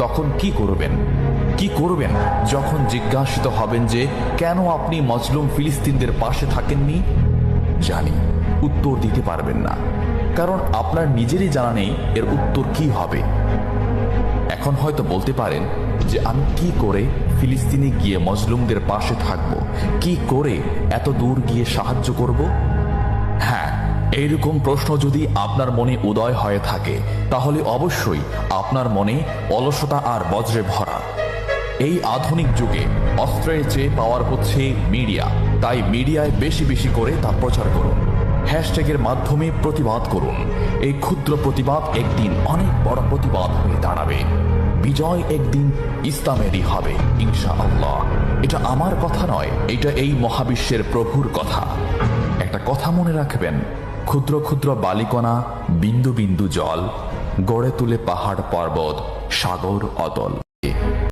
তখন কি করবেন? কি করবেন যখন জিজ্ঞাসিত হবেন যে কেন আপনি মজলুম ফিলিস্তিনদের পাশে থাকেননি? জানি উত্তর দিতে পারবেন না, কারণ আপনার নিজেরই জানা নেই এর উত্তর কি হবে। এখন হয়তো বলতে পারেন যে আমি কি করে ফিলিস্তিনে গিয়ে মজলুমদের পাশে থাকব, কি করে এত দূর গিয়ে সাহায্য করব? হ্যাঁ, এইরকম প্রশ্ন যদি আপনার মনে উদয় হয়ে থাকে তাহলে অবশ্যই আপনার মনে অলসতা আর বজ্রে ভরা। এই আধুনিক যুগে অস্ত্রের চেয়ে পাওয়ার হচ্ছে মিডিয়া, তাই মিডিয়ায় বেশি বেশি করে তা প্রচার করুন। হ্যাশট্যাগের মাধ্যমে প্রতিবাদ করুন। এই ক্ষুদ্র প্রতিবাদ একদিন অনেক বড় প্রতিবাদ হয়ে দাঁড়াবে। বিজয় একদিন ইসলামেরই হবে ইনশাআল্লাহ। এটা আমার কথা নয়, এটা এই মহাবিশ্বের প্রভুর কথা। একটা কথা মনে রাখবেন, ক্ষুদ্র ক্ষুদ্র বালিকণা, বিন্দু বিন্দু জল গড়ে তুলে পাহাড় পর্বত, সাগর অতল।